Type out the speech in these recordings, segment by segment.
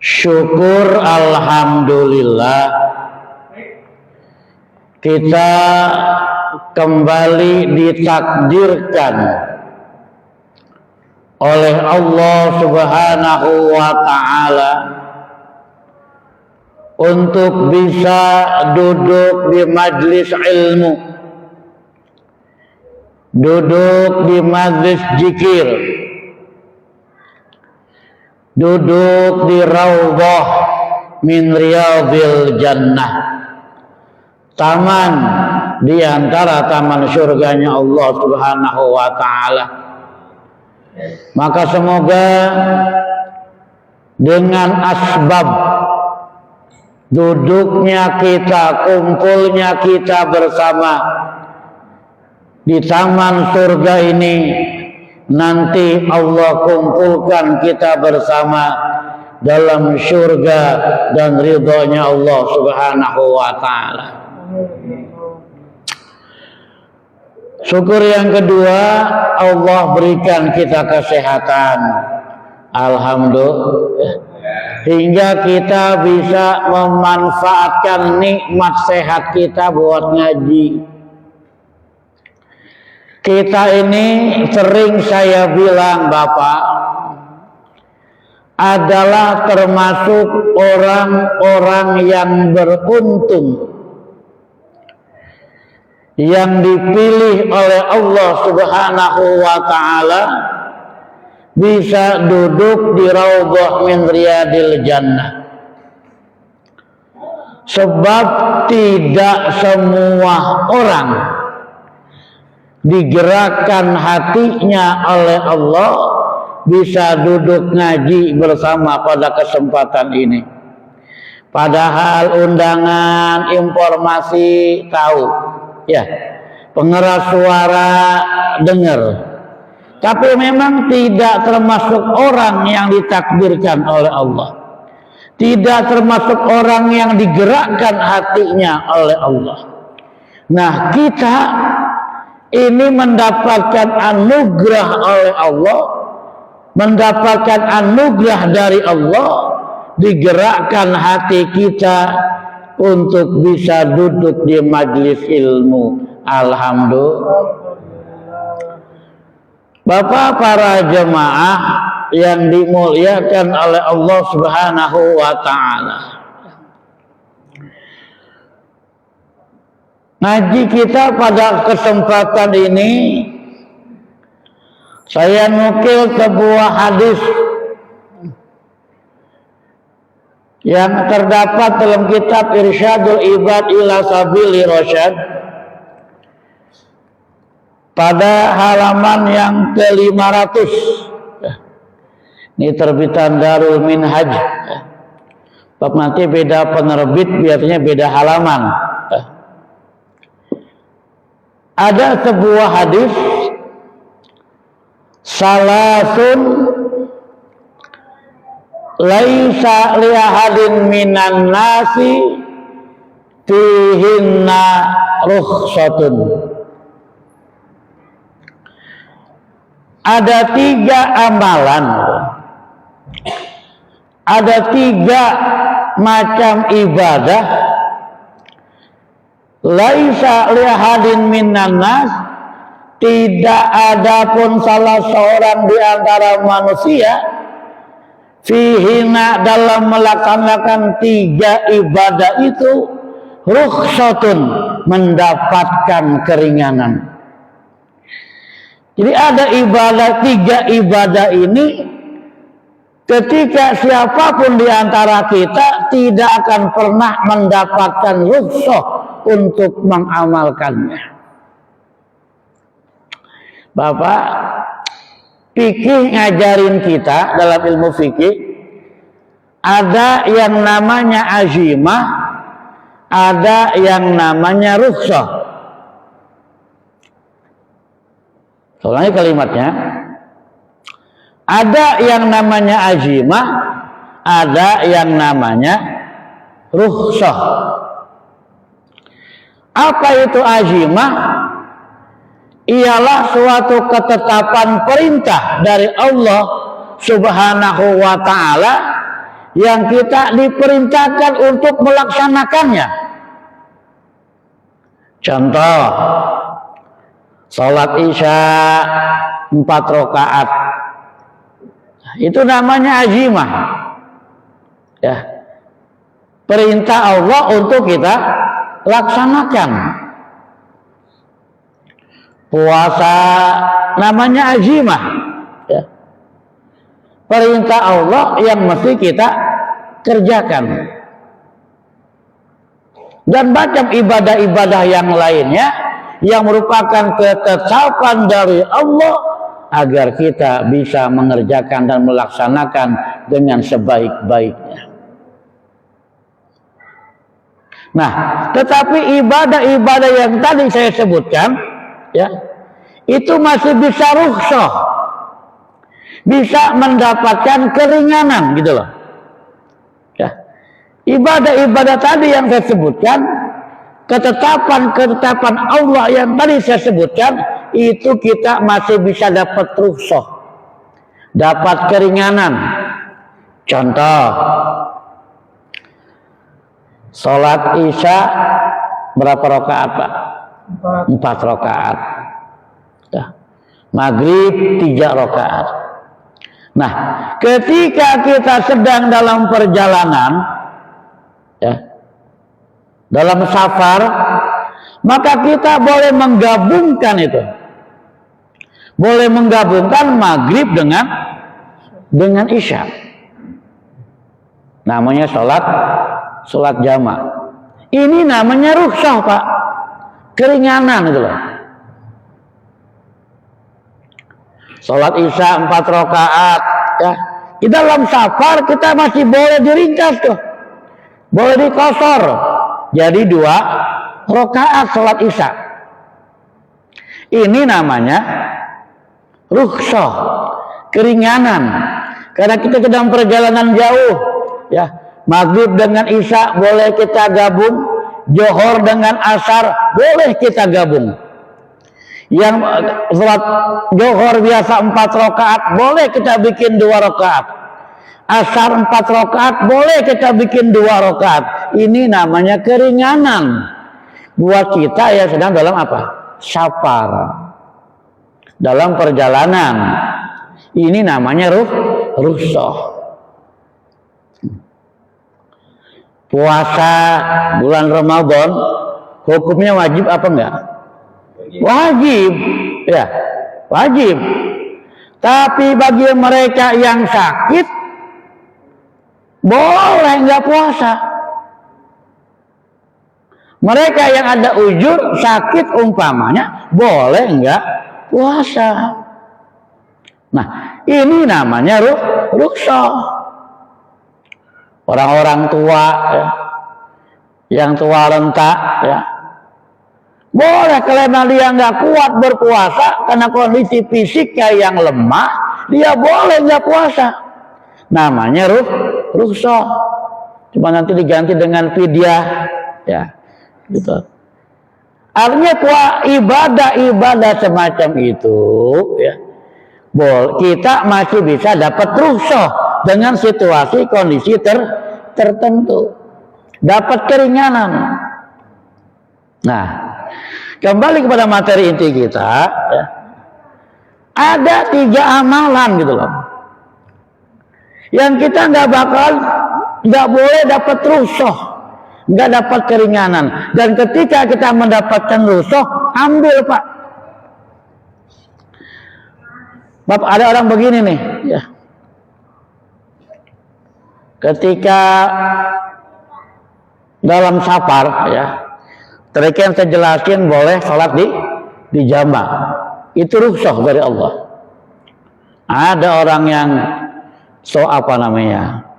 Syukur alhamdulillah kita kembali ditakdirkan oleh Allah Subhanahu wa ta'ala untuk bisa duduk di majlis ilmu, duduk di majlis zikir, duduk di raudhah min riyadil jannah, taman di antara taman surganya Allah Subhanahu wa ta'ala. Maka semoga dengan asbab duduknya kita, kumpulnya kita bersama di taman surga ini, nanti Allah kumpulkan kita bersama dalam surga dan ridhonya Allah Subhanahu wa ta'ala. Syukur yang kedua, Allah berikan kita kesehatan, alhamdulillah, hingga kita bisa memanfaatkan nikmat sehat kita buat ngaji. Kita ini sering saya bilang, Bapak, adalah termasuk orang-orang yang beruntung, yang dipilih oleh Allah Subhanahu wa ta'ala bisa duduk di raudhah min riyadil jannah. Sebab tidak semua orang digerakkan hatinya oleh Allah bisa duduk ngaji bersama pada kesempatan ini. Padahal undangan, informasi tahu, ya, pengeras suara dengar, tapi memang tidak termasuk orang yang ditakdirkan oleh Allah, tidak termasuk orang yang digerakkan hatinya oleh Allah. Nah, kita ini mendapatkan anugerah oleh Allah, mendapatkan anugerah dari Allah, digerakkan hati kita untuk bisa duduk di majlis ilmu. Alhamdulillah. Bapak para jemaah yang dimuliakan oleh Allah Subhanahu wa ta'ala, ngaji kita pada kesempatan ini saya nukil sebuah hadis yang terdapat dalam kitab Irsyadul Ibad ila Sabili Rasyad pada halaman yang ke-500. Ini terbitan Darul Minhaj. Bab nanti beda penerbit, biasanya beda halaman. Ada sebuah hadis, salasun laisa li ahadin minan nasi fihinna rukhsatun. Ada 3 amalan, ada 3 macam ibadah, laisa li ahadin minan nas, tidak ada pun salah seorang di antara manusia, fihina dalam melaksanakan 3 ibadah itu, rukhsatun mendapatkan keringanan. Jadi ada ibadah, 3 ibadah ini ketika siapapun di antara kita tidak akan pernah mendapatkan rukhsah untuk mengamalkannya. Bapak fikih ngajarin kita dalam ilmu fikih, ada yang namanya azimah, ada yang namanya rukhsah. Soalnya kalimatnya, ada yang namanya azimah, ada yang namanya rukhsah. Apa itu azimah? Ialah suatu ketetapan perintah dari Allah Subhanahu wa ta'ala yang kita diperintahkan untuk melaksanakannya. Contoh, sholat isya 4 rakaat, itu namanya azimah, ya, perintah Allah untuk kita laksanakan. Puasa namanya azimah, ya, perintah Allah yang mesti kita kerjakan. Dan macam ibadah-ibadah yang lainnya yang merupakan ketetapan dari Allah agar kita bisa mengerjakan dan melaksanakan dengan sebaik-baiknya. Nah, tetapi ibadah-ibadah yang tadi saya sebutkan, ya, itu masih bisa rukhsah, bisa mendapatkan keringanan, gitu loh. Ya. Ibadah-ibadah tadi yang saya sebutkan, ketetapan-ketetapan Allah yang tadi saya sebutkan, itu kita masih bisa dapat rukhsah, dapat keringanan. Contoh, sholat isya berapa rakaat, Pak? 4 rakaat. Ya. Maghrib 3 rakaat. Nah, ketika kita sedang dalam perjalanan, ya, dalam safar, maka kita boleh menggabungkan itu, boleh menggabungkan maghrib dengan isya. Namanya sholat jamak. Ini namanya rukhsah, Pak, keringanan itu loh. Sholat isya 4 rakaat, ya, di dalam safar kita masih boleh diringkas tuh, boleh dikosor jadi 2 rakaat sholat isya. Ini namanya rukhsah, keringanan, karena kita sedang perjalanan jauh, ya. Maghrib dengan isya boleh kita gabung, Johor dengan asar boleh kita gabung. Yang sholat Johor biasa 4 rakaat boleh kita bikin 2 rakaat. Asar 4 rakaat boleh kita bikin 2 rakaat. Ini namanya keringanan buat kita yang sedang dalam apa? Safar, dalam perjalanan. Ini namanya rukhsah. Puasa bulan Ramadan hukumnya wajib apa enggak? Wajib, ya, wajib. Tapi bagi mereka yang sakit boleh enggak puasa. Mereka yang ada uzur sakit umpamanya boleh enggak puasa. Nah, ini namanya rukhsah. Orang-orang tua, ya, yang tua renta, ya, boleh karena dia nggak kuat berpuasa karena kondisi fisiknya yang lemah, dia boleh nggak puasa. Namanya rukhsah. Cuma nanti diganti dengan fidyah, ya, gitu. Artinya ibadah-ibadah semacam itu, ya, kita masih bisa dapat rukhsah dengan situasi kondisi tertentu, dapat keringanan. Nah, kembali kepada materi inti kita, ya. Ada 3 amalan gitu loh, yang kita nggak boleh dapat rukhsah, nggak dapat keringanan. Dan ketika kita mendapatkan rukhsah, ambil, Pak. Bapak, ada orang begini nih, ya. Ketika dalam safar, ya, tadi yang saya jelasin boleh sholat di jamak, itu rukhsah dari Allah. Ada orang yang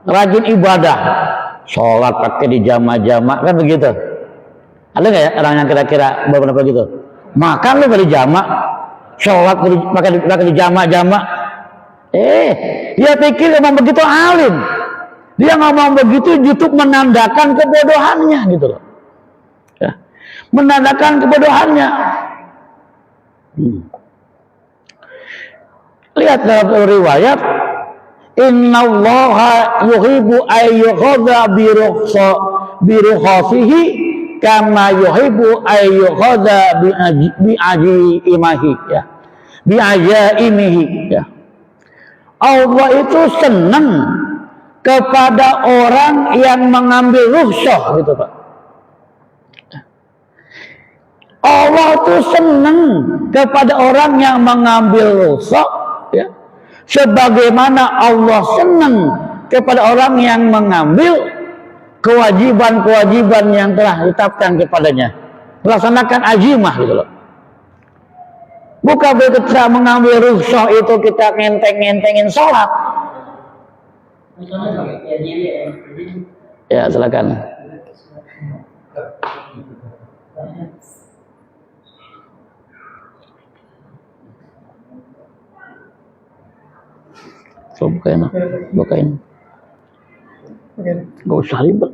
rajin ibadah, sholat pakai di jamak-jamak, kan begitu? Ada nggak ya orang yang kira-kira beberapa gitu? Makan lu pakai di jamak, sholat pakai di jamak-jamak. Dia pikir memang begitu alim. Dia ngomong begitu untuk menandakan kebodohannya, gitu loh, ya, menandakan kebodohannya. Lihat dalam riwayat, Innallaha yuhibbu ayyukhadha bi rukhasihi kama yuhibbu ayyukhadha bi ajimahi ya. Bi ajaimihi ya. Allah itu senang kepada orang yang mengambil rukhsah gitu Pak. Allah itu senang kepada orang yang mengambil rukhsah ya. Sebagaimana Allah senang kepada orang yang mengambil kewajiban-kewajiban yang telah ditetapkan kepadanya, melaksanakan azimah gitu loh. Bukan ketika mengambil rukhsah itu kita ngenteng-ngentengin sholat. Ya silakan. So, bukain. Gak usah ribet.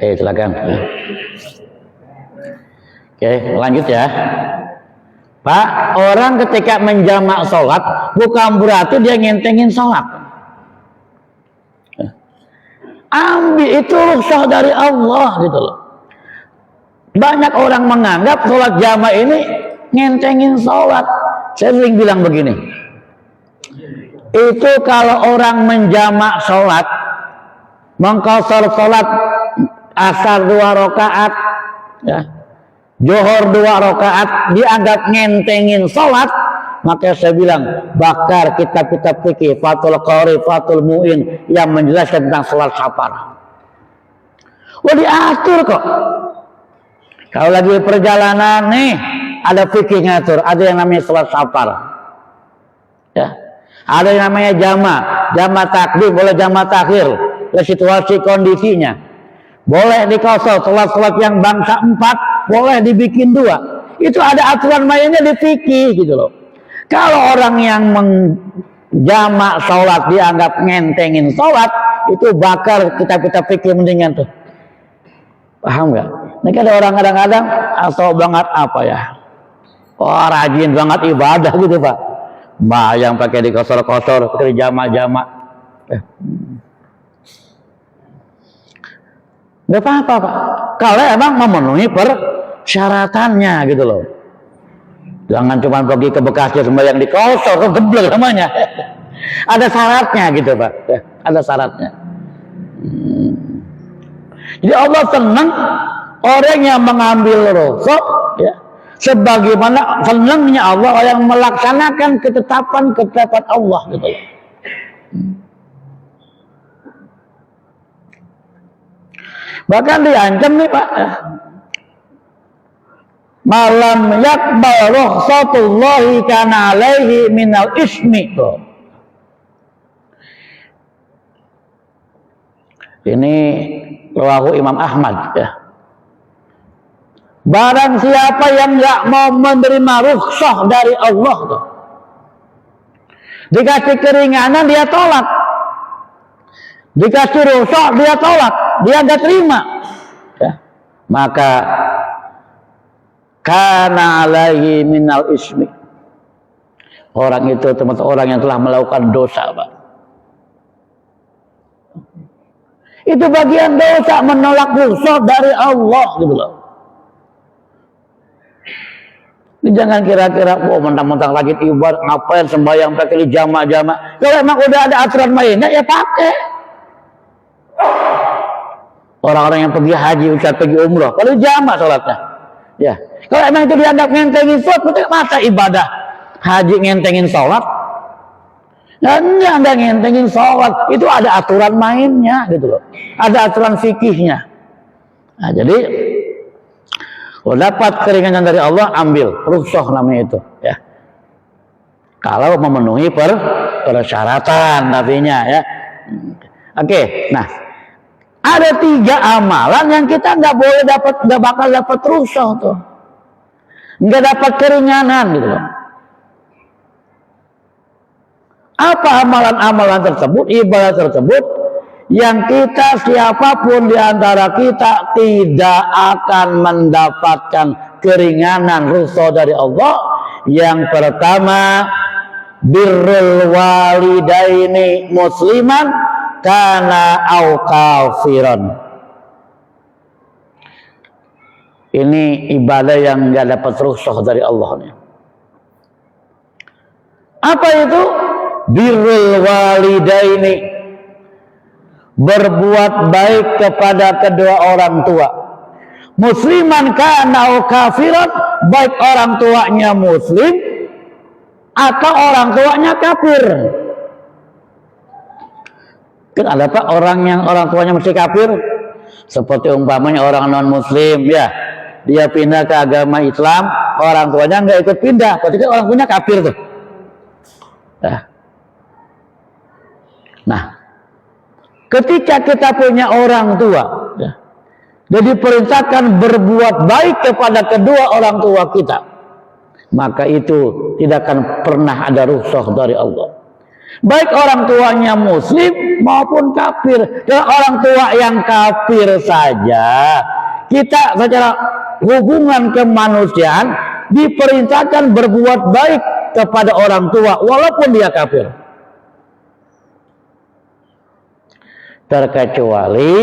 Silakan. Oke, lanjut ya. Pak, orang ketika menjamak sholat bukan berarti dia ngentengin sholat. Ambil itu rukhsah dari Allah gitu loh. Banyak orang menganggap sholat jamak ini ngentengin sholat. Saya sering bilang begini. Itu kalau orang menjamak sholat, mengqashar sholat asar 2 rakaat, ya, Zuhur 2 rakaat, dianggap ngentengin sholat, maka saya bilang bakar kitab-kitab fikih Fathul Qari, Fathul Mu'in yang menjelaskan tentang sholat safar. Wah diatur kok. Kalau lagi perjalanan nih ada fikih ngatur, ada yang namanya sholat safar, ya, ada yang namanya jama takdim, boleh jama takhir, situasi kondisinya. Boleh dikosor sholat-sholat yang bangsa 4, boleh dibikin 2. Itu ada aturan mainnya di fikih gitu loh. Kalau orang yang menjamak sholat dianggap ngentengin sholat, itu bakar kitab-kitab fikih mendingan tuh. Paham nggak? Ini ada orang kadang-kadang asal banget apa ya? Oh rajin banget ibadah gitu Pak. Yang pakai dikosor-kosor, pakai jamak-jamak. Gak apa-apa Pak. Kalau emang memenuhi persyaratannya gitu loh. Jangan cuma pergi ke Bekasi sembahyang di kosor, kegeblek namanya. Ada syaratnya gitu Pak. Ada syaratnya. Jadi Allah senang orang yang mengambil rukhsah ya. Sebagaimana senangnya Allah yang melaksanakan ketetapan Allah gitu loh. Bahkan diancam nih Pak, malam yakbal rukhsatullahi kana alaihi minal ismi. Ini rawahu Imam Ahmad ya. Barang siapa yang nggak mau menerima rukhsah dari Allah tuh, dikasih keringanan dia tolak, dikasih rukhsah dia tolak, dia nggak terima, ya. Maka kana alaihi minal ismi. Orang itu termasuk orang yang telah melakukan dosa, Pak. Itu bagian dosa, menolak rukhsah dari Allah gitu loh. Jangan kira-kira mentang-mentang lagi ibadah ngapain sembahyang pakai jamak-jamak. Kalau emang udah ada aturan mainnya ya pakai. Orang-orang yang pergi haji, pergi umroh, kalau jamak sholatnya. Ya. Kalau emang itu dianggap ngentengin sholat, betul masa ibadah haji ngentengin sholat? Enggak ngentengin sholat. Itu ada aturan mainnya gitu loh. Ada aturan fikihnya. Nah, jadi kalau dapat keringanan dari Allah, ambil rukhsah namanya itu ya. Kalau memenuhi persyaratan tapinya ya. Oke, nah ada 3 amalan yang kita nggak bakal dapat rukhsah tuh, nggak dapat keringanan gitu loh. Apa amalan-amalan tersebut, ibadah tersebut yang kita siapapun di antara kita tidak akan mendapatkan keringanan rukhsah dari Allah Yang pertama, birrul walidaini musliman kana au kafiran. Ini ibadah yang nggak dapat rukhsah dari Allah. Apa itu? Birrul walidaini, berbuat baik kepada kedua orang tua. Musliman kana au kafiran, baik orang tuanya muslim atau orang tuanya kafir. Kan ada Pak orang yang orang tuanya mesti kafir, seperti umpamanya orang non muslim ya, dia pindah ke agama Islam, orang tuanya nggak ikut pindah, berarti kan orang tuanya kafir tuh. Nah, ketika kita punya orang tua, ya, jadi perintahkan berbuat baik kepada kedua orang tua kita, maka itu tidak akan pernah ada rukhsah dari Allah. Baik orang tuanya muslim maupun kafir. Dan orang tua yang kafir saja, kita secara hubungan kemanusiaan diperintahkan berbuat baik kepada orang tua walaupun dia kafir. Terkecuali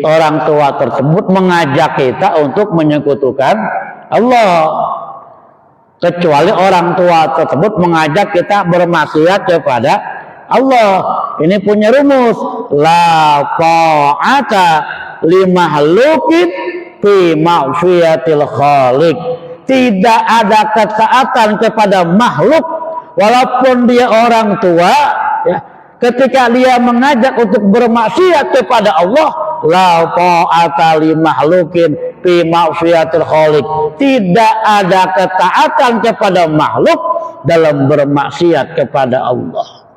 orang tua tersebut mengajak kita untuk menyekutukan Allah. Kecuali orang tua tersebut mengajak kita bermaksiat kepada Allah. Ini punya rumus, la ta'ata li makhluqin fi ma'siyatil khaliq. Tidak ada ketaatan kepada makhluk walaupun dia orang tua, ya. Ketika dia mengajak untuk bermaksiat kepada Allah, la ta'ata li makhluqin fi ma'siyatil khaliq. Tidak ada ketaatan kepada makhluk dalam bermaksiat kepada Allah.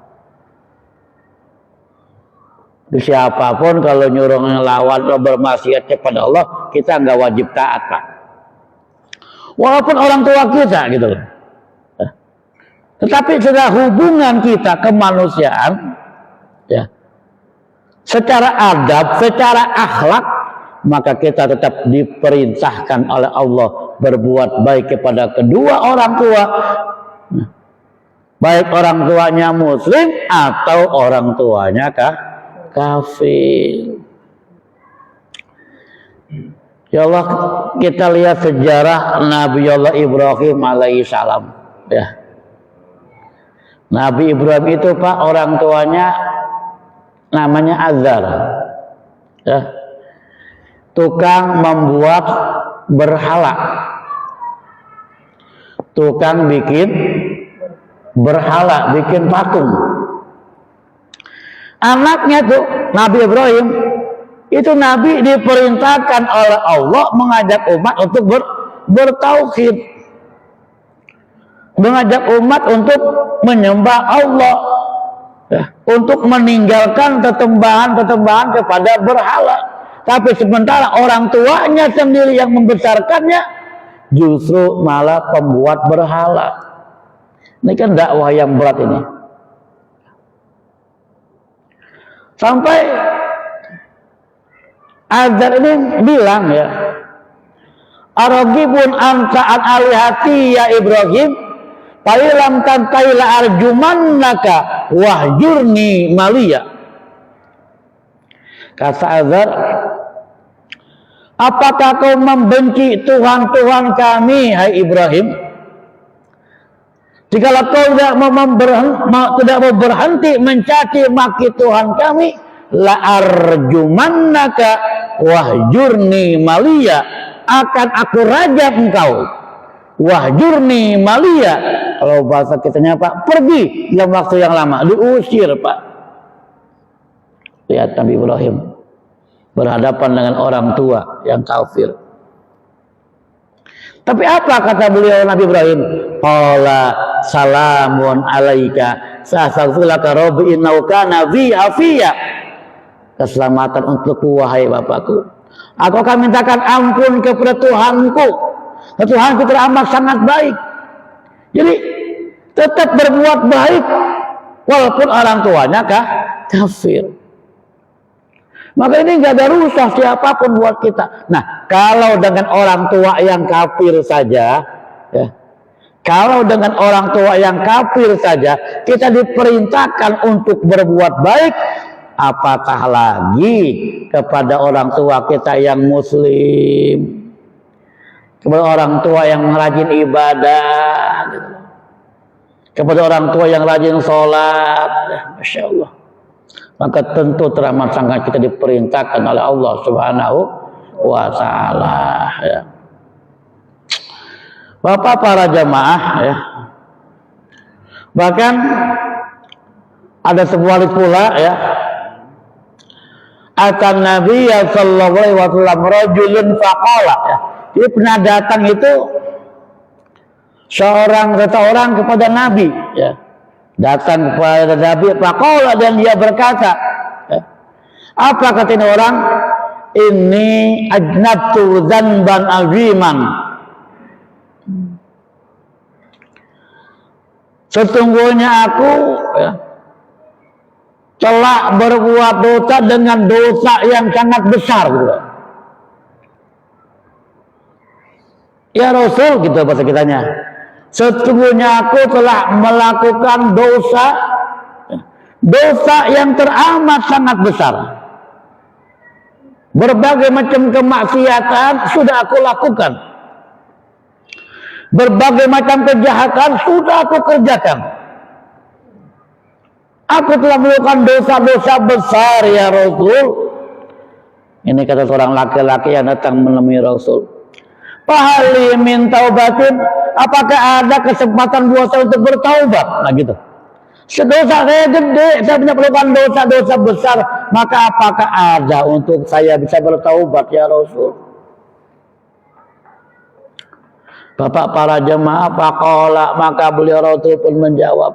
Siapapun kalau nyuruh ngelawan atau bermaksiat kepada Allah, kita nggak wajib taat, Pak. Walaupun orang tua kita gitu loh. Tetapi secara hubungan kita kemanusiaan, ya, secara adab, secara akhlak, maka kita tetap diperintahkan oleh Allah berbuat baik kepada kedua orang tua, baik orang tuanya muslim atau orang tuanya kafir. Ya Allah, kita lihat sejarah Nabi Allah Ibrahim alaihissalam, ya. Nabi Ibrahim itu Pak, orang tuanya namanya Azar, ya, tukang membuat berhala, tukang bikin berhala, bikin patung. Anaknya tuh Nabi Ibrahim itu Nabi diperintahkan oleh Allah mengajak umat untuk bertauhid, mengajak umat untuk menyembah Allah, ya, untuk meninggalkan tetembahan-tetembahan kepada berhala. Tapi sementara orang tuanya sendiri yang membesarkannya justru malah pembuat berhala. Ini kan dakwah yang berat ini. Sampai Azar ini bilang, ya, Aragibun anta an alihati ya Ibrahim, Pailam tantaila arjumannaka wahjurni maliya. Kata Azar, apakah kau membenci Tuhan-Tuhan kami, hai Ibrahim? Jikalau kau tidak mau berhenti mencaci maki Tuhan kami, la arjumannaka wahjurni maliya, akan aku rajam engkau. Wahjurni maliya, kalau bahasa kitanya Pak, pergi dalam waktu yang lama, diusir Pak. Lihat Nabi Ibrahim berhadapan dengan orang tua yang kafir. Tapi apa kata beliau Nabi Ibrahim? Qala salamun alaika sa'astaghfirulaka rabbi innahu kana bi afiya. Keselamatan untukku wahai Bapakku. Aku akan mintakan ampun kepada Tuhanku. Tuhanku teramat sangat baik. Jadi tetap berbuat baik walaupun orang tuanya kafir. Maka ini nggak ada rusak siapapun buat kita. Nah, kalau dengan orang tua yang kafir saja Ya. Kalau dengan orang tua yang kafir saja kita diperintahkan untuk berbuat baik, apatah lagi kepada orang tua kita yang muslim, kepada orang tua yang rajin ibadah, kepada orang tua yang rajin sholat, Masya Allah. Maka tentu teramat sangat kita diperintahkan oleh Allah Subhanahu wa Ta'ala. Ya. Bapak para jamaah, ya. Bahkan ada sebuah pula, ya. Atan Nabi sallallahu alaihi wasallam rajulun faqala, ya. Dia pernah datang itu seseorang kepada Nabi, ya. Datang kepada Nabi faqala, dan dia berkata, ya. Apa kata ini orang? Ini ajnabtu dzanban aziman. Sesungguhnya aku, ya, telah berbuat dosa dengan dosa yang sangat besar, gitu. Ya Rasul, gitu bahasa kitanya. Sesungguhnya aku telah melakukan dosa yang teramat sangat besar. Berbagai macam kemaksiatan sudah aku lakukan. Berbagai macam kejahatan sudah aku kerjakan. Aku telah melakukan dosa-dosa besar ya Rasul. Ini kata seorang laki-laki yang datang menemui Rasul. Fahali min taubatin, apakah ada kesempatan buat saya untuk bertaubat? Nah gitu. Sedosa saya gede, saya punya melakukan dosa-dosa besar, maka apakah ada untuk saya bisa bertaubat ya Rasul? Bapak para jemaah, faqala, maka beliau Rasul pun menjawab,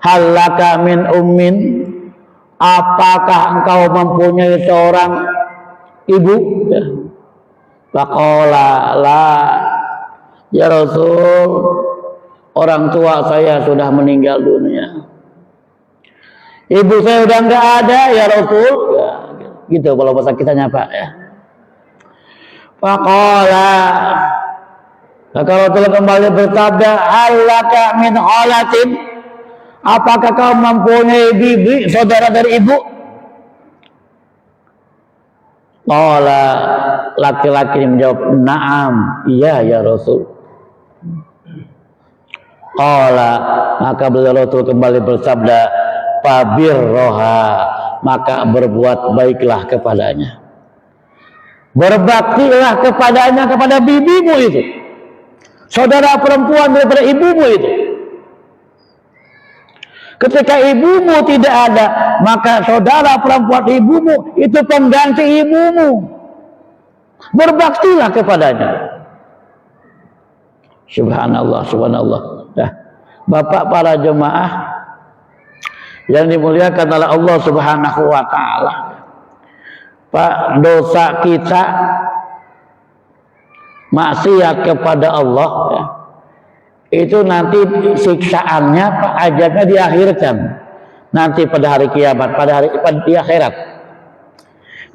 halaka min ummin, apakah engkau mempunyai seorang ibu? Faqala la, ya Rasul, orang tua saya sudah meninggal dunia. Ibu saya udah enggak ada ya Rasul. Ya, gitu kalau bahasa kitanya Pak, ya. Faqala, maka Rasul kembali bersabda, halaka min khalatin, apakah kau mempunyai bibi, saudara dari ibu? Qala, laki-laki menjawab, na'am, iya ya Rasul. Qala, maka beliau Rasul kembali bersabda, fabirroha, maka berbuat baiklah kepadanya. Berbaktilah kepadanya, kepada bibimu itu, saudara perempuan daripada ibumu itu. Ketika ibumu tidak ada, maka saudara perempuan ibumu itu pengganti ibumu. Berbaktilah kepadanya. Subhanallah, subhanallah. Nah, Bapak para jemaah yang dimuliakan oleh Allah Subhanahu wa Ta'ala, Pak, dosa kita, maksiat kepada Allah, ya, itu nanti siksaannya, Pak, azabnya diakhirkan nanti pada hari kiamat, pada di akhirat.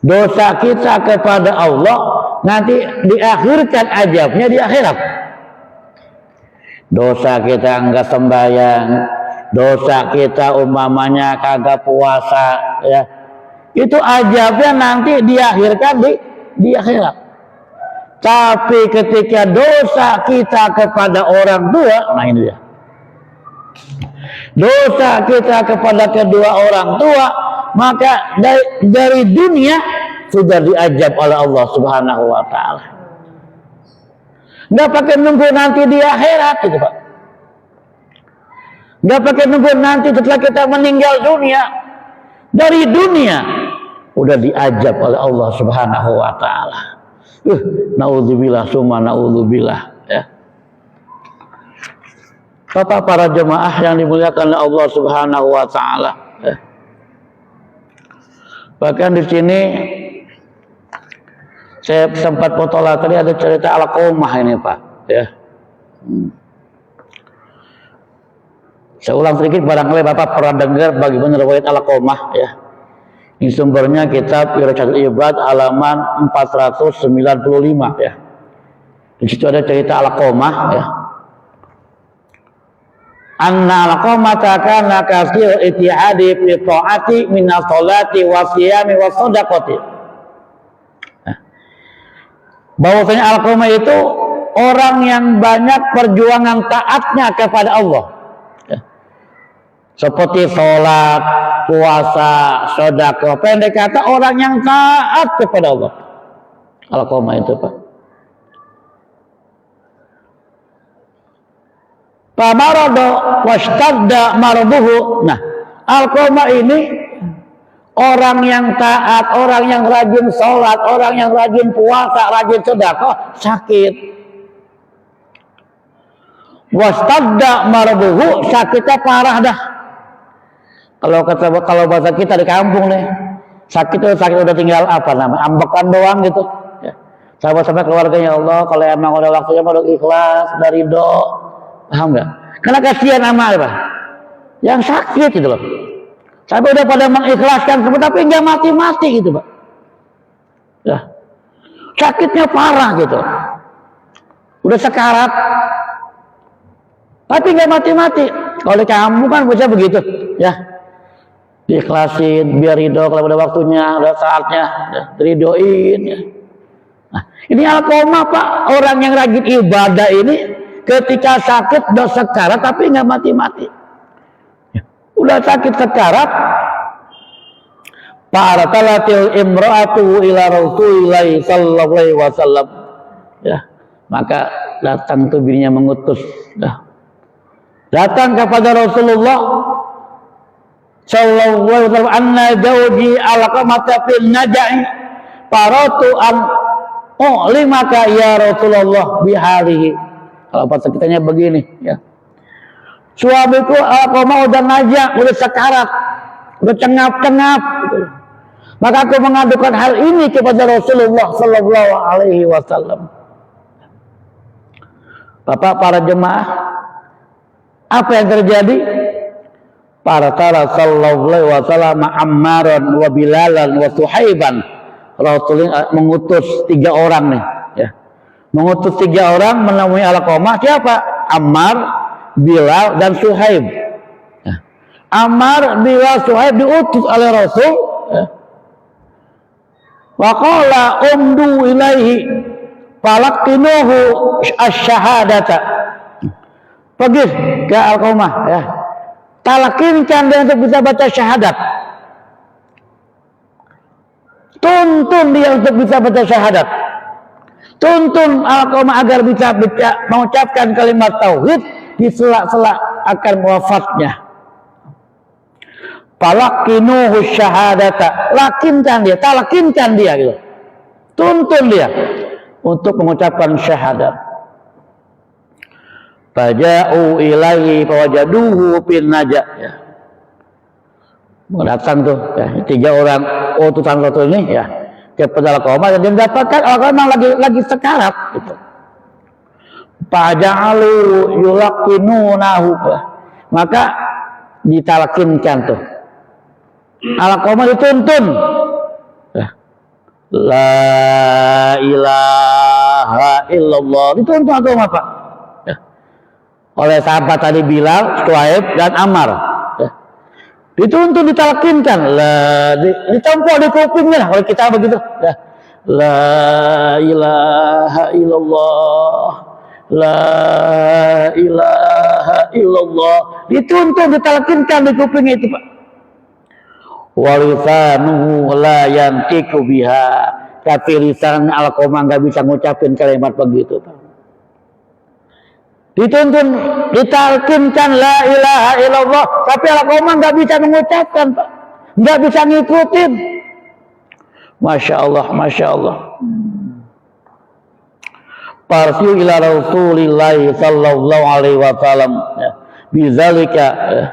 Dosa kita kepada Allah nanti diakhirkan azabnya di akhirat. Dosa kita enggak sembahyang, dosa kita umpamanya kagak puasa, ya, itu azabnya nanti diakhirkan di akhirat. Tapi ketika dosa kita kepada orang tua, nah ini dia. Dosa kita kepada kedua orang tua, maka dari dunia sudah diazab oleh Allah Subhanahu wa Ta'ala. Nggak pakai nunggu nanti di akhirat gitu, Pak. Nggak pakai nunggu nanti setelah kita meninggal dunia. Dari dunia udah diazab oleh Allah Subhanahu wa Ta'ala. Naudzubillah summa naudzubillah, ya. Bapak para jemaah yang dimuliakan oleh Allah Subhanahu wa Ta'ala, ya. Bahkan di sini saya sempat foto tadi ada cerita Alqamah ini, Pak, ya. Saya ulang sedikit, barangkali Bapak pernah dengar bagaimana riwayat Alqamah, ya. Ini sumbernya kitab Irsyadul Ibad halaman 495, ya. Di situ ada cerita Alqamah ya. Anna Alqamah kana kasir ittihadi fi ta'ati min as-salati wa siyami wa shadaqati. Bahwasanya Alqamah itu orang yang banyak perjuangan taatnya kepada Allah. Seperti sholat, puasa, sedekah. Pendek kata orang yang taat kepada Allah. Alqamah itu, Pak. Pamarado washtadda marbuhu. Nah, Alqamah ini orang yang taat, orang yang rajin sholat, orang yang rajin puasa, rajin sedekah, sakit. Washtadda marbuhu, sakitnya parah dah. Kalau bahasa kita di kampung nih, sakit udah tinggal apa namanya, ambekan doang gitu. Ya. Sahabat-sahabat keluarganya, Allah, kalau emang udah waktunya mau ikhlas, dari ridho, paham nggak? Karena kasihan sama apa? Yang sakit gitu loh. Sampai udah pada mengikhlaskan semua, tapi nggak mati-mati gitu, Pak. Ya. Sakitnya parah gitu. Udah sekarat, tapi nggak mati-mati. Kalau di kampung kan bisa begitu, ya. Diikhlasin biar ridho kalau udah waktunya, udah saatnya, ridhoin ya. Nah, ini Alqamah, Pak, orang yang rajin ibadah ini ketika sakit udah sekarat tapi nggak mati-mati. Ya. Udah sakit sekarat, para talatil imra'atu ila Rasulillah sallallahu alaihi wasallam. Ya, maka datang tuh bininya mengutus, datang kepada Rasulullah sallallahu alaihi wasallam, anna zawji Alqamah fil najai paratu an limaka ya Rasulullah bihalihi. Kalau bahasa kitanya begini ya, suamiku Alqamah udah najak, udah sekarat, udah cengap-cengap gitu. Maka aku mengadukan hal ini kepada Rasulullah sallallahu alaihi wasallam. Bapak, para jemaah, apa yang terjadi? Para sallallahu alaihi wasallam Ammaran wa Bilalan wa Suhaiban. Rasulullah mengutus 3 orang nih, ya. Mengutus 3 orang menemui Alqamah. Siapa? Ammar, Bilal, dan Suhaib. Ya. Ammar, Bilal, Suhaib diutus oleh Rasul. Ya. Wa qala umdu ilaihi falaqinuhu asy-syahadata. Pergi ke Alqamah, ya. Talakinkan dia untuk bisa baca syahadat. Tuntun dia untuk bisa baca syahadat. Tuntun Alqamah agar bisa mengucapkan kalimat tauhid di sela-sela akan wafatnya. Falakinuhu syahadata. Lakinkan dia, talakinkan dia gitu. Tuntun dia untuk mengucapkan syahadat. Faja'u ilaihi fawajaduhu fil naja, ya. Datang tuh ya, 3 orang utusan Rasul ini ya kepada Alqamah, dan mendapatkan Alqamah lagi sekarat gitu. Faja'alu yulaqinunahu, maka ditalkinkan tuh. Alqamah dituntun ya. La ilaha illallah, dituntun Alqamah, Pak. Oleh sahabat tadi Bilal, Suhaib, dan Ammar. Ya. Dituntun, ditalkinkan, ditampok di kupingnya, kalau kita begitu. Ya. La ilaha illallah, la ilaha illallah. Dituntun, ditalkinkan di kupingnya itu, Pak. Walisanuhu la yantiqu biha. Tapi lisan Alqamah nggak bisa ngucapin kalimat begitu, Pak. Dituntun, ditalkinkan la ilaha illallah, tapi Alqamah nggak bisa mengucapkan, Pak, nggak bisa ngikutin. Masya Allah, masya Allah. Parsiu ila Rasulillah sallallahu alaihi wasallam, ya. Bizalika, ya.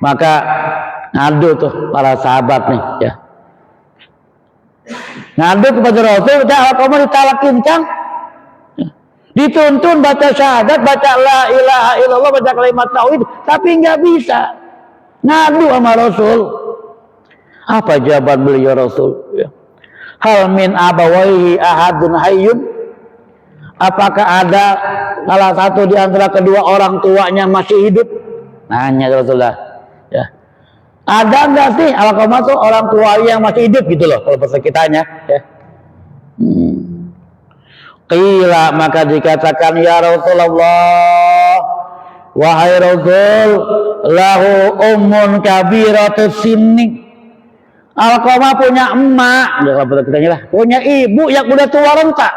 Maka ngadu tuh para sahabat nih, ya. Ngadu kepada Rasul, dan Alqamah ditalkinkan. Dituntun baca syahadat, baca la ilaha illallah, baca kalimat tauhid, tapi nggak bisa. Ngadu sama Rasul. Apa jawaban beliau Rasul? Hal min abawaihi ahadun hayyun? apakah ada salah satu di antara kedua orang tuanya masih hidup? Nanya Rasulullah. Ya. Ada nggak sih Alqamah tuh orang tua yang masih hidup gitu loh kalau bahasa kitanya? Ya. Qila, maka dikatakan ya Rasulullah, wahai Rasul, lahu ummun kabiratus sinni. Alqamah punya emak, punya ibu yang udah tua renta.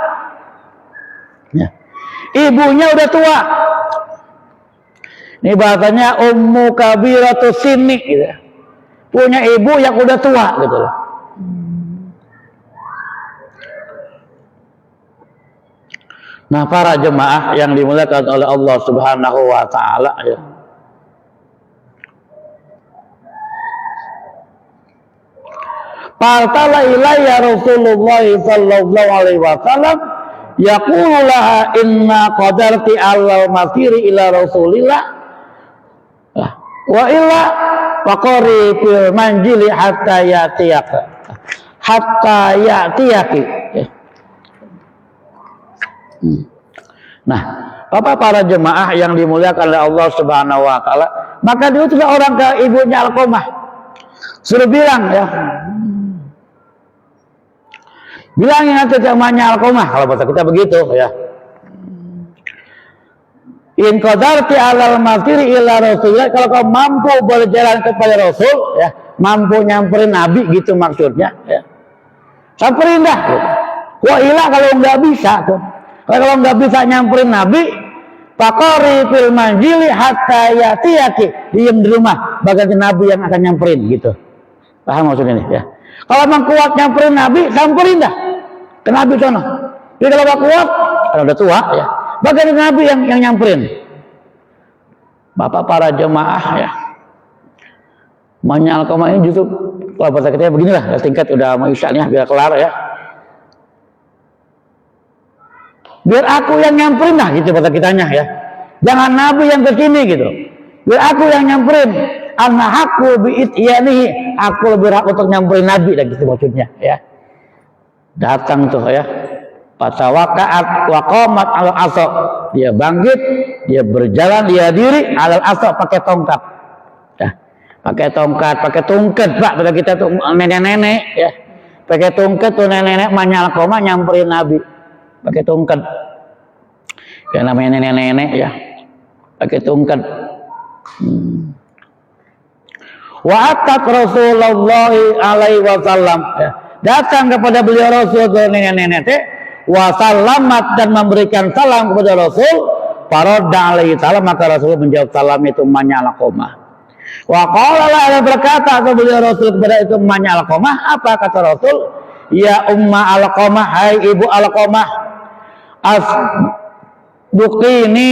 Ya. Ibunya udah tua. Ini bahasanya ummu kabiratus sinni gitu. Punya ibu yang udah tua gitu loh. Nah, para jemaah yang dimuliakan oleh Allah Subhanahu wa taala ya. Partala ilayya Rasulullah sallallahu alaihi wasallam yaqulu laha inna qadarti alal masiri ila Rasulillah wa illa faqari fil manjili hatta yatiyaka hatta yatiyaki. Nah, Bapak para jemaah yang dimuliakan oleh Allah Subhanahu wa taala, maka diutuslah orang ke ibunya Alqamah. Suruh bilang ya. Bilangin nanti ke emaknya Alqamah, kalau bahasa kita begitu ya. In qadarti alal masiri ila Rasulillah, kalau kau mampu berjalan kepada Rasul ya, mampu nyamperin Nabi gitu maksudnya ya. Samperin dah. Wa ila kalau enggak bisa tuh. Kalau nggak bisa nyamperin Nabi, faqari fil manjili hatta yatiyaki, diam di rumah bagai Nabi yang akan nyamperin gitu. Paham maksudnya nih ya? Kalau emang kuat nyamperin Nabi, samperin dah ke Nabi sono. Jadi kalau nggak kuat, kalau udah tua ya, bagai Nabi yang nyamperin. Bapak para jemaah ya, Manya Alqamah ini justru kalau bahasa kita beginilah, tingkat udah mau isya nih biar kelar ya. Biar aku yang nyamperin lah gitu kata kitanya ya. Jangan Nabi yang kesini gitu. Biar aku yang nyamperin. Ana haqqu bi ityanihi, aku lebih hak untuk nyamperin Nabi lah gitu maksudnya ya. Datang tuh ya. Fatawaqa'at wa qamat al asaq. Dia bangkit, dia berjalan, dia diri alal asaq pakai tongkat. Ya. Pakai tongkat, pakai tungket Pak, pada kita tuh nenek-nenek ya. Pakai tungket tuh nenek-nenek Manya Alqamah nyamperin Nabi. Pakai tongkat, yang namanya nenek-nenek ya, pakai tongkat. Wa atat Rasulullah alaihi wasallam ya. Datang kepada beliau Rasul ke nenek-nenek teh, wa salamat dan memberikan salam kepada Rasul. Faradda alaihi salam, maka Rasul menjawab salam itu Manya Alqamah. Wa qala la, berkata ke beliau Rasul kepada itu Manya Alqamah, apa kata Rasul? Ya umma Alqamah, hai ibu Alqamah, bukti ini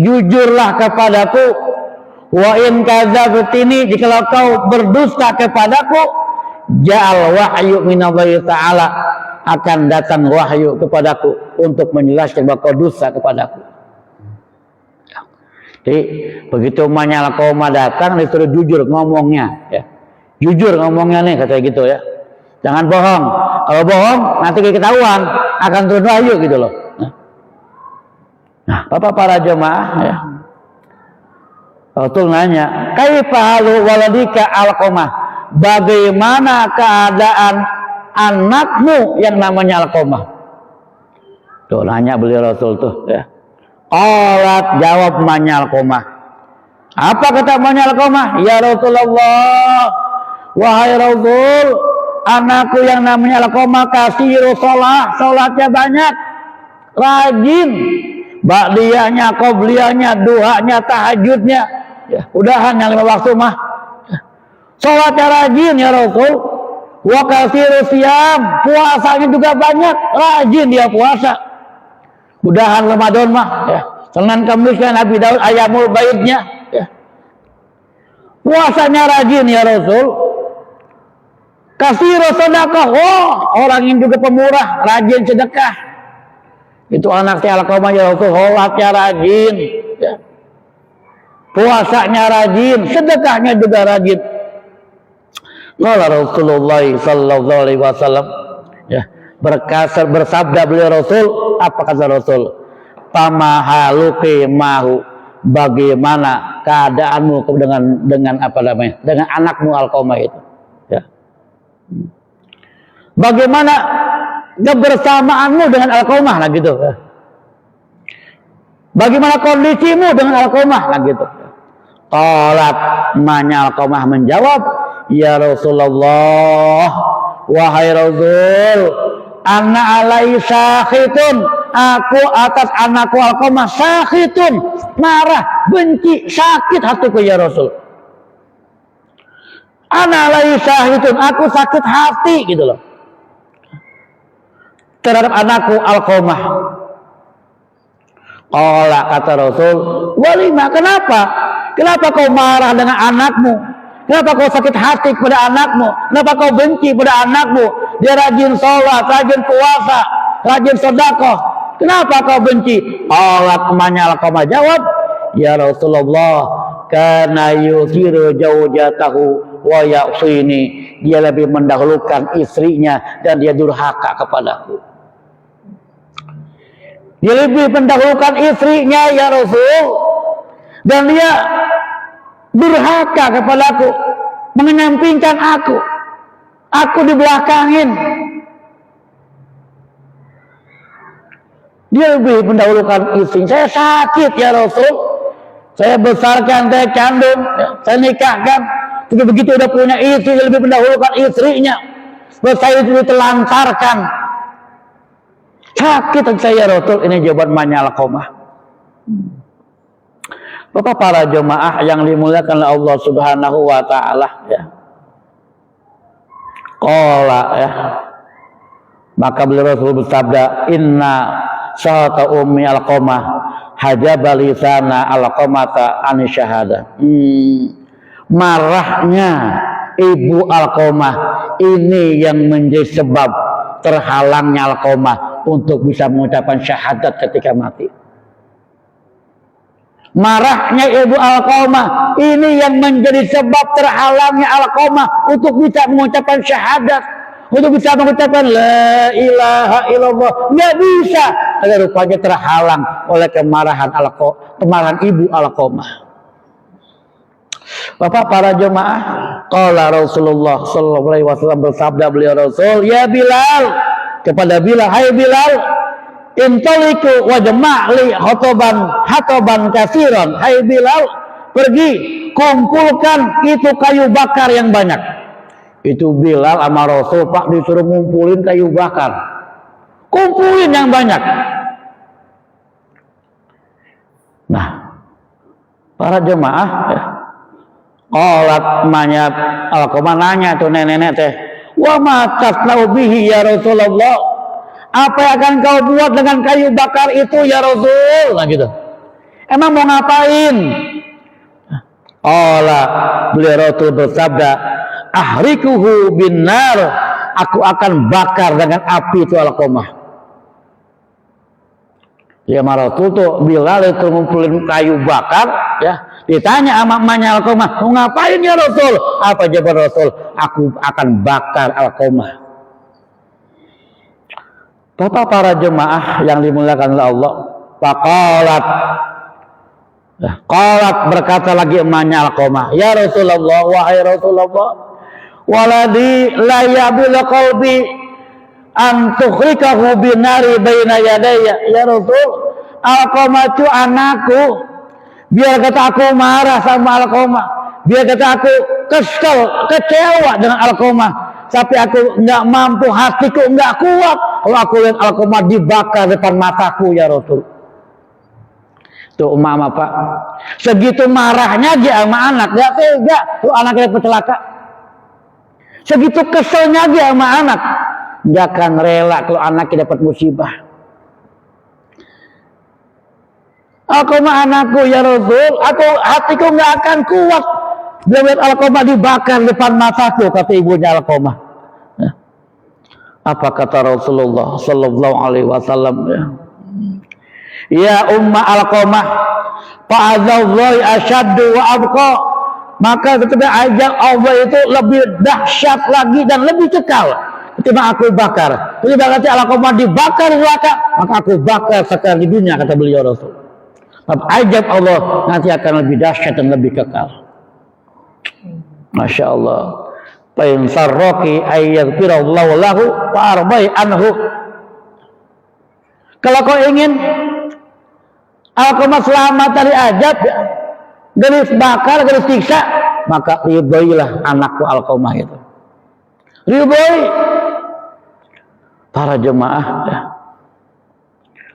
jujurlah kepadaku, wa in kadzabtini, jika kau berdusta kepadaku, ja'al wahyu minallahi ta'ala, akan datang wahyu kepadaku untuk menjelaskan bahwa kau dusta kepadaku. Jadi begitu Manya Alqamah datang disuruh jujur ngomongnya ya. Jujur ngomongnya nih katanya gitu ya. Jangan bohong. Kalau bohong nanti ketahuan akan turun wahyu gitu loh. Nah, Bapak para jemaah ya. Rasul nanya, "Kaifa halu waladika Alqamah?" Bagaimana keadaan anakmu yang namanya Alqamah? Tuh nanya beliau Rasul tuh ya. Qalat, jawab Manya Alqamah. Apa kata Manya Alqamah? Ya Rasulullah, wahai Rasul, anakku yang namanya Alqamah kasiru sholat, sholatnya banyak, rajin, ba'diyahnya, qobliyahnya, duhanya, tahajudnya, ya, udahan yang 5 waktu mah. Sholatnya rajin ya Rasul. Wa kasiru siyam, puasanya juga banyak, rajin dia puasa. Udahan Ramadan mah, ya. Senin Kamis kan Nabi Daud ayamul baitnya, ya. Puasanya rajin ya Rasul. Kasiru sedekah, orang yang juga pemurah, rajin sedekah. Itu anaknya Alqamah ya Rasul, sholatnya rajin ya. Puasanya rajin, sedekahnya juga rajin. Qala Rasulullah sallallahu alaihi wasallam ya, bersabda beliau Rasul, apa kata Rasul? pamahaluki mahu, bagaimana keadaanmu dengan apa namanya, dengan anakmu Alqamah itu, ya. Bagaimana kebersamaanmu dengan Alqamah, lah gitu, ya. Bagaimana kondisimu dengan Alqamah, lah gitu. Qalat, emaknya Alqamah menjawab, ya Rasulullah, wahai Rasul, ana alai sakhitun, aku atas anakku Alqamah sakhitun, marah, benci, sakit hatiku ya Rasul. Ana alai sakhitun, aku sakit hati gitu loh terhadap anakku Alqamah. Qala, kata Rasul, walima, kenapa? Kenapa kau marah dengan anakmu? Kenapa kau sakit hati kepada anakmu? Kenapa kau benci pada anakmu? Dia rajin sholat, rajin puasa, rajin sedekah. Kenapa kau benci? Allah emaknya Alqamah jawab, ya Rasulullah, kana yusiru zawjatahu wa ya'sini. Dia lebih mendahulukan istrinya dan dia durhaka kepadaku. Dia lebih mendahulukan istrinya ya Rasul, dan dia durhaka kepadaku, menyampingkan aku dibelakangin. Dia lebih mendahulukan istri. Saya sakit ya Rasul, saya besarkan, saya kandung, saya nikahkan, tapi begitu udah punya istri, dia lebih mendahulukan istrinya. Saya itu ditelantarkan. Sakit saya Rasul. Ini jawaban emaknya Alqamah. Bapak para jemaah yang dimuliakan oleh Allah Subhanahu wa taala, ya. Qala, ya. Maka beliau Rasul bersabda, inna sahata ummi Alqamah hajaba lisana Alqamata an syahada. Marahnya ibu Alqamah ini yang menjadi sebab terhalangnya Alqamah untuk bisa mengucapkan syahadat ketika mati. Marahnya ibu Alqamah ini yang menjadi sebab terhalangnya Alqamah untuk bisa mengucapkan syahadat, untuk bisa mengucapkan la ilaha illallah. Nggak bisa, karena rupanya terhalang oleh kemarahan ibu Alqamah. Bapak para jemaah, qala Rasulullah sallallahu alaihi wasallam, bersabda beliau Rasul, ya Bilal, kepada Bilal, hai Bilal, intaliku wa jama'li hatoban kasiran. Hai Bilal, pergi kumpulkan itu kayu bakar yang banyak. Itu Bilal sama Rasul, Pak, disuruh ngumpulin kayu bakar. Kumpulin yang banyak. Nah, para jemaah, ya. Qalat, emaknya Alqamah nanya tuh nenek-nenek teh, wa ma tasna'u bihi ya Rasulullah, apa yang akan kau buat dengan kayu bakar itu ya Rasul? Nah gitu. Emang mau ngapain? Allah, beliau Rasul bersabda, ahrikuhu bin nar, aku akan bakar dengan api itu Alqamah. Ya Rasul tuh Bilal itu ngumpulin kayu bakar, ya. Ditanya sama emaknya Alqamah, mau ngapain ya Rasul? Apa jawab Rasul? Aku akan bakar Alqamah. Bapak para jemaah yang dimuliakan oleh Allah, qalat berkata lagi emaknya Alqamah, ya Rasulullah, wahai Rasulullah, waladi la yabil qalbi an tukhrikahu binari baina yadayya. Ya Rasul, Alqamah itu anakku. Biar kata aku marah sama Alqamah, biar kata aku kesel, kecewa dengan Alqamah, tapi aku nggak mampu, hatiku nggak kuat kalau aku lihat Alqamah dibakar depan mataku ya Rasul. Tuh mama Pak, segitu marahnya dia sama anak, nggak tega tuh anaknya celaka. Segitu keselnya dia sama anak, nggak akan rela kalau anaknya dapat musibah. Alqamah anakku ya Rasul, hatiku nggak akan kuat bila lihat Alqamah dibakar depan mataku, kata ibunya Alqamah. Apa kata Rasulullah sallallahu alaihi wasallam? Ya umma Alqamah, fa'adzallahi asyaddu wa abqa. Maka ketika ajal Allah itu lebih dahsyat lagi dan lebih kekal. cuma aku bakar. Jadi berarti Alqamah dibakar neraka, maka aku bakar sekarang di dunia, kata beliau Rasul. Ajab Allah nanti akan lebih dahsyat dan lebih kekal. Masya Allah. Pain sarroki ayyaghfirallahu lahu wa arbai anhu. Kalau kau ingin Alqamah selamat dari ajab, garis bakar, garis siksa, maka ridhoilah anakku Alqamah itu. Ridhoi para jemaah.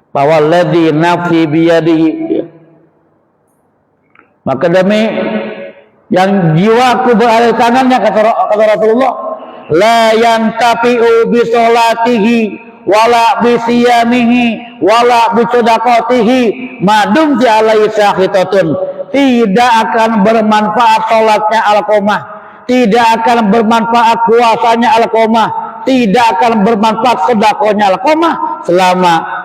Fawalladzi nafsi biyadihi, maka demi yang jiwaku berada di tangannya, kata Rasulullah, la yantafi'u bi sholatihi wala bi siyamihi wala bi sedaqatihi madum alaihi syahitatun. Tidak akan bermanfaat sholatnya Alqamah, tidak akan bermanfaat puasanya Alqamah, tidak akan bermanfaat sedekahnya Alqamah selama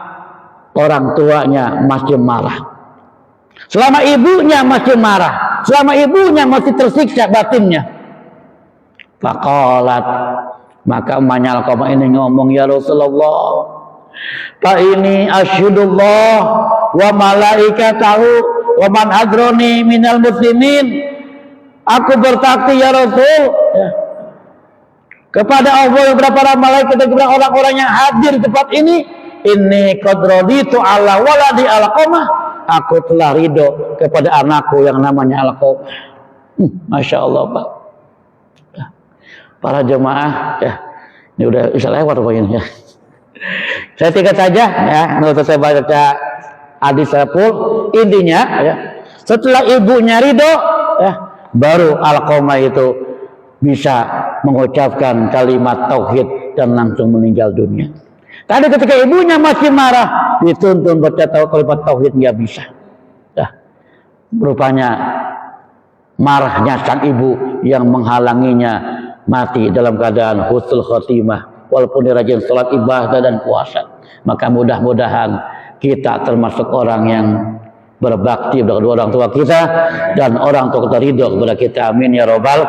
orang tuanya masih marah, selama ibunya masih marah, selama ibunya masih tersiksa batinnya. Faqalat, maka emaknya Alqamah ini ngomong, ya Rasulullah, fa ini asyhadullah wa malaikatahu wa man hadroni minal muslimin. Aku bersaksi ya Rasul, kepada Allah dan para malaikat dan kepada orang-orang yang hadir di tempat ini, inni qad raditu ala waladi Alqamah, aku telah ridho kepada anakku yang namanya Alqamah. Masya Allah, Pak. Para jemaah, ya, ini udah bisa lewat begini ya. Saya tingkat saja ya, menurut saya baca hadis saya full. Intinya ya, setelah ibunya ridho, ya, baru Alqamah itu bisa mengucapkan kalimat tauhid dan langsung meninggal dunia. Tadi ketika ibunya masih marah, dituntun baca kalimat tauhid, nggak bisa. Nah, rupanya marahnya sang ibu yang menghalanginya mati dalam keadaan husnul khotimah, walaupun dia rajin sholat, ibadah dan puasa. Maka mudah-mudahan kita termasuk orang yang berbakti kepada kedua orang tua kita dan orang tua kita ridho kepada kita. Amin ya robbal